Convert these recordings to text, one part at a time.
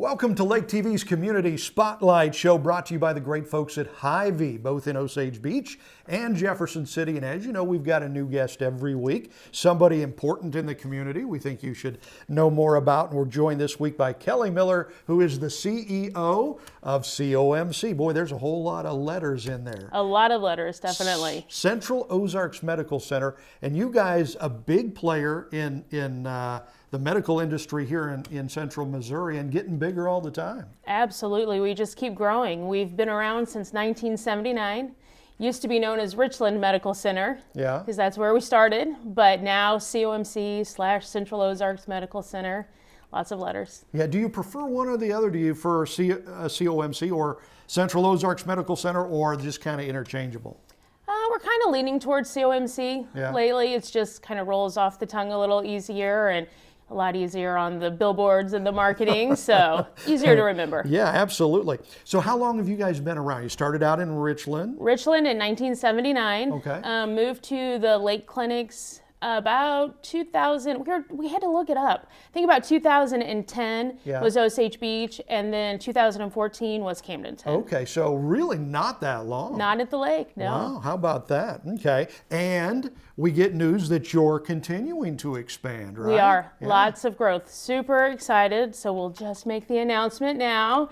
Welcome to Lake TV's Community Spotlight Show, brought to you by the great folks at Hy-Vee, both in Osage Beach and Jefferson City. And as you know, we've got a new guest every week, somebody important in the community we think you should know more about. And we're joined this week by Kelly Miller, who is the CEO of Comc. Boy, there's a whole lot of letters in there. A lot of letters, definitely. Central Ozarks Medical Center. And you guys, a big player in the medical industry here in central Missouri, and getting bigger all the time. Absolutely. We just keep growing. We've been around since 1979. Used to be known as Richland Medical Center. Yeah. Because that's where we started. But now Comc/Central Ozarks Medical Center. Lots of letters. Yeah. Do you prefer one or the other? Do you prefer Comc or Central Ozarks Medical Center, or just kind of interchangeable? We're kind of leaning towards Comc lately. It's just kind of rolls off the tongue a little easier and a lot easier on the billboards and the marketing, so easier to remember. Yeah, absolutely. So how long have you guys been around? You started out in Richland? Richland in 1979. Okay. Moved to the Lake Clinics about 2000. We had to look it up. I think about 2010 was Osage Beach, and then 2014 was Camdenton. Okay, so really not that long. Not at the lake, no. Wow, how about that? Okay, and we get news that you're continuing to expand, right? We are. Yeah. Lots of growth. Super excited, so we'll just make the announcement now.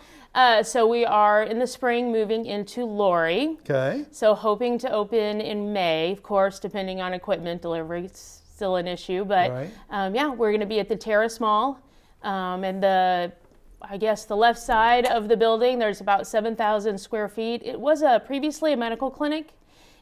So we are in the spring moving into Laurie. Okay. So hoping to open in May, of course, depending on equipment delivery. It's still an issue, but right. Yeah, we're going to be at the Terrace Mall. And I guess the left side of the building, there's about 7,000 square feet. It was previously a medical clinic.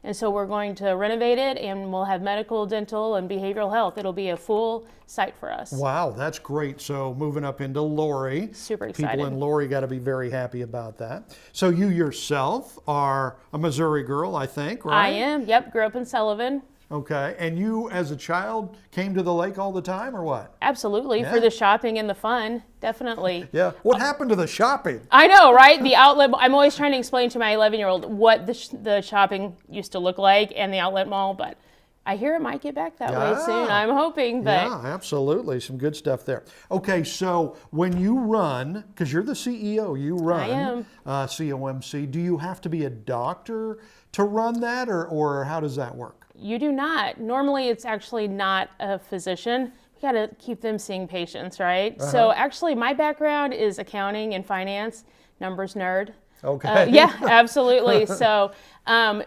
And so we're going to renovate it, and we'll have medical, dental, and behavioral health. It'll be a full site for us. Wow, that's great. So moving up into Laurie. Super excited. People in Laurie got to be very happy about that. So you yourself are a Missouri girl, I think, right? I am. Yep, grew up in Sullivan. Okay, and you as a child came to the lake all the time, or what? Absolutely, Yeah. for the shopping and the fun, definitely. Yeah, what happened to the shopping? I know, right? The outlet, I'm always trying to explain to my 11-year-old what the shopping used to look like and the outlet mall, but I hear it might get back that way soon. I'm hoping, but... Yeah, absolutely. Some good stuff there. Okay, so when you run, because you're the CEO, you run I am. Comc, do you have to be a doctor to run that, or how does that work? You do not. Normally, it's actually not a physician. We got to keep them seeing patients, right? So actually, my background is accounting and finance, numbers nerd. Okay. Yeah, absolutely. So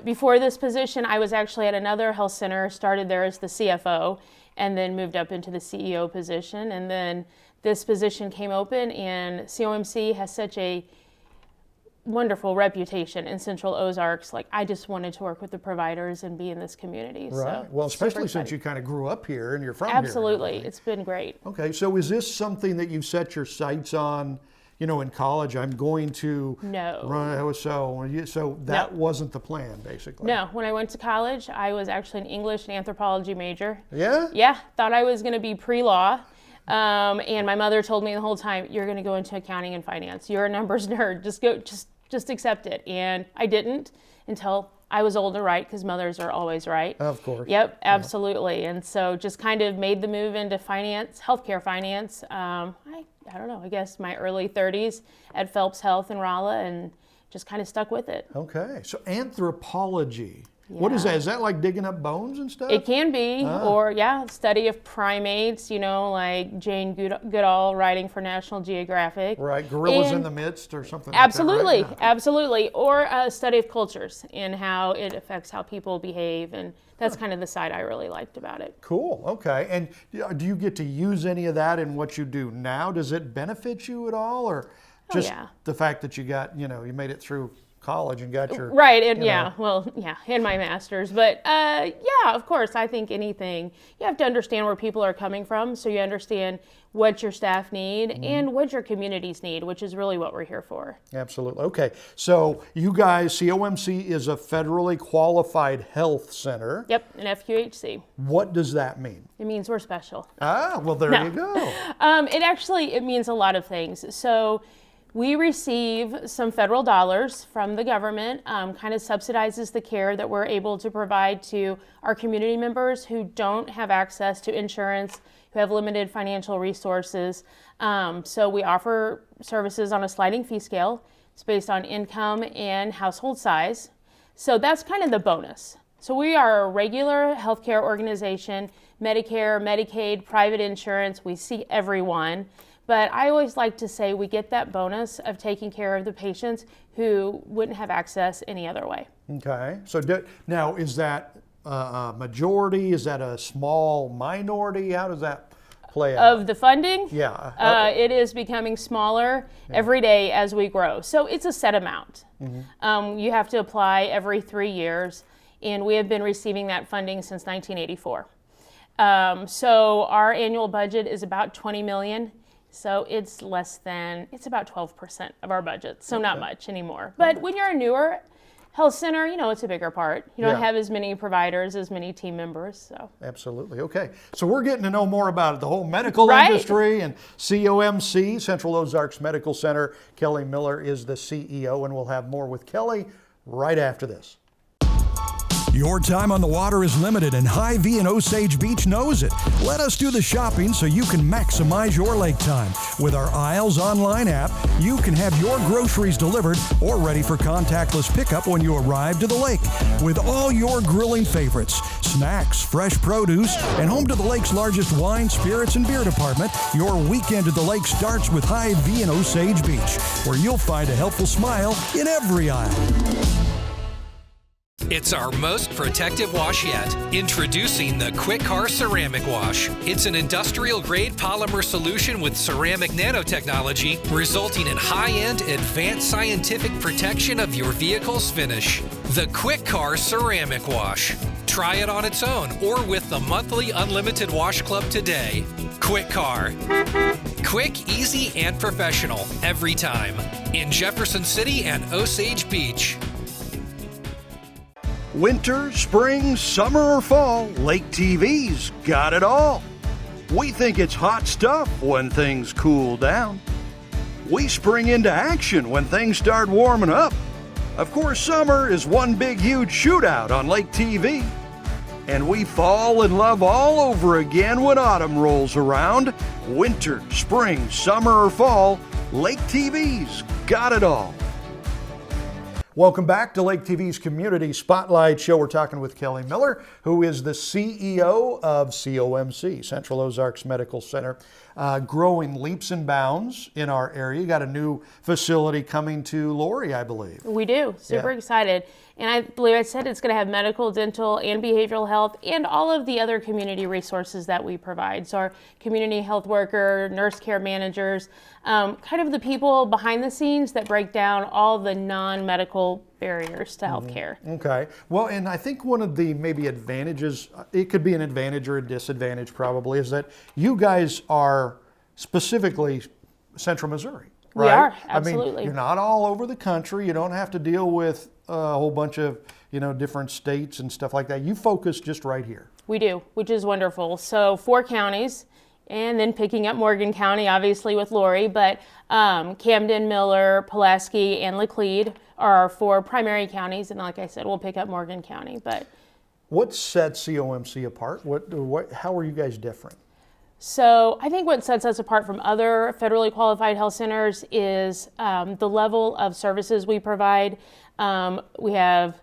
before this position, I was actually at another health center, started there as the CFO, and then moved up into the CEO position. And then this position came open, and Comc has such a wonderful reputation in Central Ozarks. Like, I just wanted to work with the providers and be in this community. Right. So Well, especially super since you kind of grew up here and you're from Absolutely. here. It's been great. Okay, so is this something that you set your sights on, in college? I'm going to No. run, so that wasn't the plan, basically. No, when I went to college, I was actually an English and anthropology major. Yeah? Yeah, thought I was going to be pre-law. And my mother told me the whole time, you're going to go into accounting and finance. You're a numbers nerd. Just accept it. And I didn't until I was older, right? Because mothers are always right. Of course. Yep, absolutely. And so just kind of made the move into finance, healthcare finance. I don't know, I guess my early 30s at Phelps Health in Rolla, and just kind of stuck with it. Okay, so anthropology. What is that? Is that like digging up bones and stuff? It can be, or study of primates, like Jane Goodall writing for National Geographic. Right, gorillas in the midst or something Absolutely, like that, right? absolutely. Or a study of cultures and how it affects how people behave, and that's kind of the side I really liked about it. Cool, okay. And do you get to use any of that in what you do now? Does it benefit you at all, or just the fact that you got, you made it through college and got your right, and and my master's, but of course, I think anything, you have to understand where people are coming from, so you understand what your staff need and what your communities need, which is really what we're here for. Absolutely. Okay, so you guys, Comc is a federally qualified health center. Yep, an FQHC. What does that mean? It means we're special. Well, there you go. It means a lot of things. So we receive some federal dollars from the government, kind of subsidizes the care that we're able to provide to our community members who don't have access to insurance, who have limited financial resources. So we offer services on a sliding fee scale. It's based on income and household size. So that's kind of the bonus. So we are a regular healthcare organization, Medicare, Medicaid, private insurance. We see everyone. But I always like to say we get that bonus of taking care of the patients who wouldn't have access any other way. Okay. So now, is that a majority? Is that a small minority? How does that play out? Of the funding? Yeah. It is becoming smaller every day as we grow. So it's a set amount. You have to apply every 3 years, and we have been receiving that funding since 1984. So our annual budget is about $20 million. So it's about 12% of our budget. So not much anymore. But when you're a newer health center, it's a bigger part. You don't have as many providers, as many team members. So absolutely. Okay. So we're getting to know more about the whole medical Right. industry and COMC, Central Ozarks Medical Center. Kelly Miller is the CEO, and we'll have more with Kelly right after this. Your time on the water is limited, and Hy-Vee and Osage Beach knows it. Let us do the shopping so you can maximize your lake time. With our Isles online app, you can have your groceries delivered or ready for contactless pickup when you arrive to the lake. With all your grilling favorites, snacks, fresh produce, and home to the lake's largest wine, spirits, and beer department, your weekend at the lake starts with Hy-Vee and Osage Beach, where you'll find a helpful smile in every aisle. It's our most protective wash yet. Introducing the QuickCar Ceramic Wash. It's an industrial-grade polymer solution with ceramic nanotechnology, resulting in high-end, advanced scientific protection of your vehicle's finish. The QuickCar Ceramic Wash. Try it on its own or with the monthly Unlimited Wash Club today. QuickCar. Quick, easy, and professional every time. In Jefferson City and Osage Beach. Winter, spring, summer, or fall, Lake TV's got it all. We think it's hot stuff when things cool down. We spring into action when things start warming up. Of course, summer is one big, huge shootout on Lake TV. And we fall in love all over again when autumn rolls around. Winter, spring, summer, or fall, Lake TV's got it all. Welcome back to Lake TV's Community Spotlight Show. We're talking with Kelly Miller, who is the CEO of COMC, Central Ozarks Medical Center, growing leaps and bounds in our area. You got a new facility coming to Laurie, I believe. we do. Super excited. And I believe I said it's going to have medical, dental, and behavioral health, and all of the other community resources that we provide. So our community health worker, nurse care managers, kind of the people behind the scenes that break down all the non-medical barriers to healthcare. Okay. Well, and I think one of the maybe advantages, it could be an advantage or a disadvantage probably, is that you guys are specifically Central Missouri. Right? We are, I mean, absolutely. you're not all over the country. You don't have to deal with a whole bunch of, different states and stuff like that. You focus just right here. We do, which is wonderful. So 4 counties, and then picking up Morgan County, obviously with Laurie, but Camden, Miller, Pulaski, and Laclede are our 4 primary counties, and like I said, we'll pick up Morgan County. But What sets COMC apart? How are you guys different? so I think what sets us apart from other federally qualified health centers is the level of services we provide. We have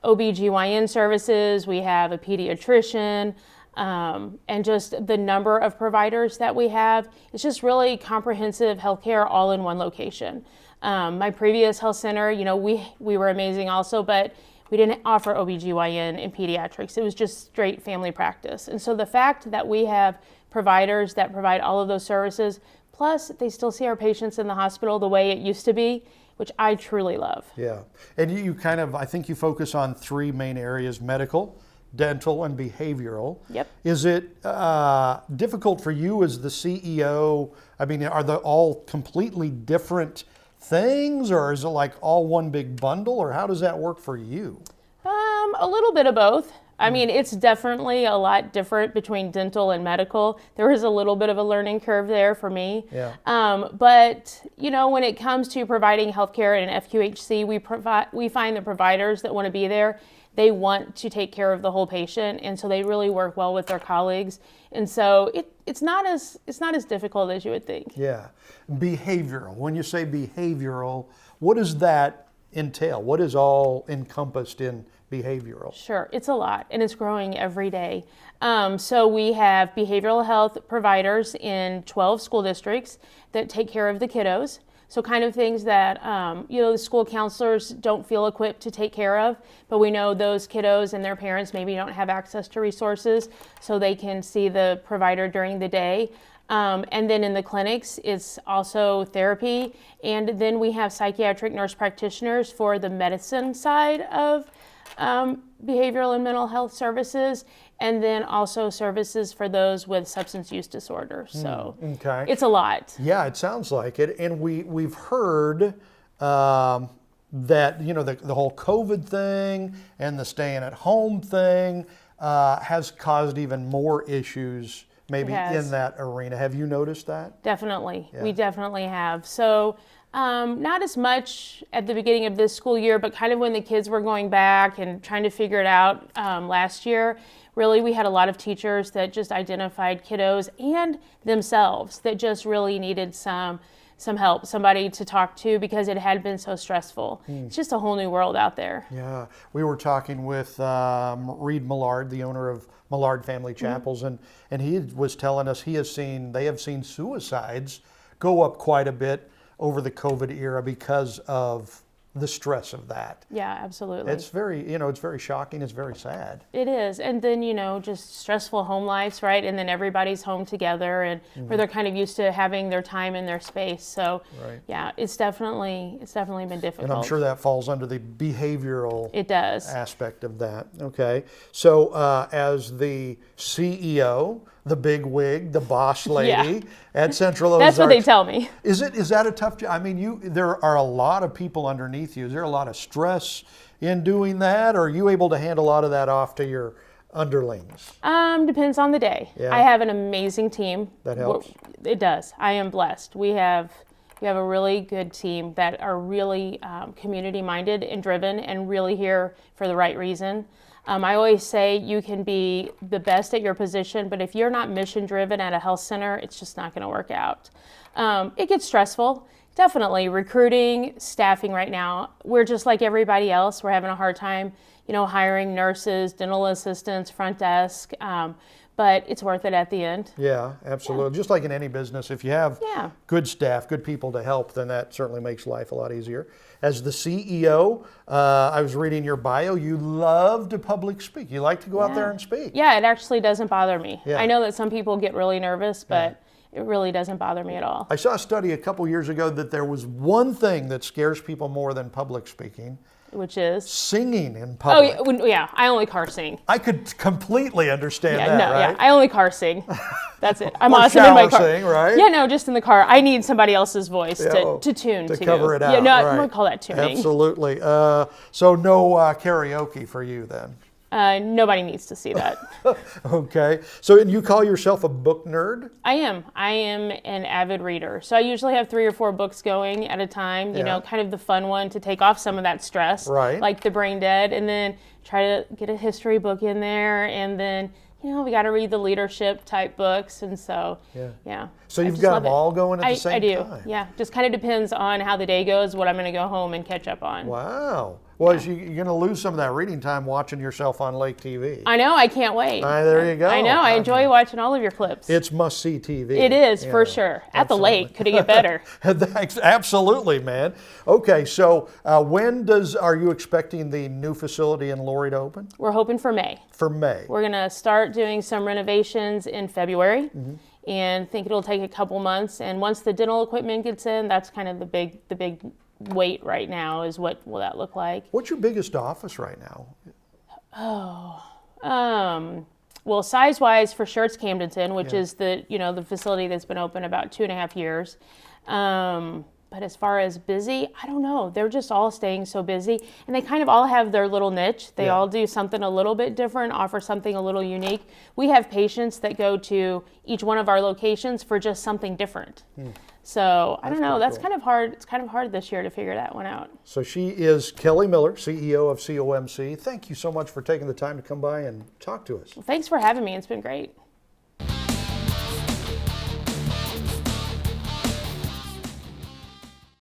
OBGYN services, we have a pediatrician, and just the number of providers that we have. It's just really comprehensive healthcare all in one location. My previous health center, we were amazing also, but we didn't offer OBGYN and pediatrics. It was just straight family practice. And so the fact that we have providers that provide all of those services, plus they still see our patients in the hospital the way it used to be, which I truly love. Yeah. And you I think you focus on 3 main areas: medical, dental, and behavioral. Yep. Is it difficult for you as the CEO? I mean, are they all completely different things, or is it like all one big bundle, or how does that work for you? A little bit of both. I mean, it's definitely a lot different between dental and medical. There is a little bit of a learning curve there for me. Yeah. But, when it comes to providing healthcare in an FQHC, we find the providers that want to be there, they want to take care of the whole patient, and so they really work well with their colleagues. And so it's not as difficult as you would think. Yeah. Behavioral. When you say behavioral, what does that entail? What is all encompassed in behavioral? Sure, it's a lot, and it's growing every day. So we have behavioral health providers in 12 school districts that take care of the kiddos. So kind of things that, the school counselors don't feel equipped to take care of, but we know those kiddos and their parents maybe don't have access to resources, so they can see the provider during the day. And then in the clinics, it's also therapy. And then we have psychiatric nurse practitioners for the medicine side of behavioral and mental health services, and then also services for those with substance use disorder. So Okay. it's a lot. Yeah, it sounds like it. And we've heard that, the whole COVID thing and the staying at home thing has caused even more issues maybe in that arena. Have you noticed that? Definitely. Yeah. We definitely have. So not as much at the beginning of this school year, but kind of when the kids were going back and trying to figure it out last year. Really, we had a lot of teachers that just identified kiddos and themselves that just really needed some help, somebody to talk to, because it had been so stressful. It's just a whole new world out there. Yeah. We were talking with Reed Millard, the owner of Millard Family Chapels, and he was telling us they have seen suicides go up quite a bit over the COVID era because of the stress of that. Yeah, absolutely. It's very shocking. It's very sad. It is. And then, just stressful home lives, right? And then everybody's home together, and where they're kind of used to having their time and their space. So, yeah, it's definitely been difficult. And I'm sure that falls under the behavioral aspect of that. Okay. So, as the CEO, the big wig, the boss lady at Central Ozarks. That's what they tell me. Is that a tough job? I mean, there are a lot of people underneath you. Is there a lot of stress in doing that, or are you able to hand a lot of that off to your underlings? Depends on the day. Yeah. I have an amazing team. That helps. It does. I am blessed. We have a really good team that are really community minded and driven, and really here for the right reason. I always say you can be the best at your position, but if you're not mission driven at a health center, it's just not going to work out. It gets stressful. Definitely. Recruiting, staffing right now, we're just like everybody else. We're having a hard time, hiring nurses, dental assistants, front desk, but it's worth it at the end. Yeah, absolutely. Yeah. Just like in any business, if you have good staff, good people to help, then that certainly makes life a lot easier. As the CEO, I was reading your bio, you love to public speak. You like to go out there and speak. Yeah, it actually doesn't bother me. Yeah. I know that some people get really nervous, but it really doesn't bother me at all. I saw a study a couple years ago that there was one thing that scares people more than public speaking. Which is? Singing in public. Oh, yeah, I only car sing. I could completely understand that, right? Yeah, I only car sing. That's it. I'm or awesome in my car. Sing, right? Yeah, no, just in the car. I need somebody else's voice to tune to. To cover it out. Yeah, no, right. I'm going to call that tuning. Absolutely. So no karaoke for you then? Nobody needs to see that. Okay. So you call yourself a book nerd? I am. I am an avid reader. So I usually have 3 or 4 books going at a time, kind of the fun one to take off some of that stress. Right. Like The Brain Dead, and then try to get a history book in there, and then we got to read the leadership type books, and so, yeah. So you've got them all going at the same time? I do, yeah. Just kind of depends on how the day goes, what I'm going to go home and catch up on. Wow. Well, you're going to lose some of that reading time watching yourself on Lake TV. I know. I can't wait. There you go. I know. I enjoy watching all of your clips. It's must-see TV. It is, for sure. At the lake. Could it get better? Absolutely, man. Okay, so when are you expecting the new facility in Laurie to open? We're hoping for May. For May. We're going to start doing some renovations in February. And think it'll take a couple months. And once the dental equipment gets in, that's kind of the big wait right now, is what will that look like. What's your biggest office right now? Well, size-wise, for sure it's Camdenton, which is the facility that's been open about 2.5 years. But as far as busy, I don't know. They're just all staying so busy, and they kind of all have their little niche. They all do something a little bit different, offer something a little unique. We have patients that go to each one of our locations for just something different. So I don't know. pretty That's cool. kind of hard. It's kind of hard this year to figure that one out. So she is Kelly Miller, CEO of COMC. Thank you so much for taking the time to come by and talk to us. Well, thanks for having me. It's been great.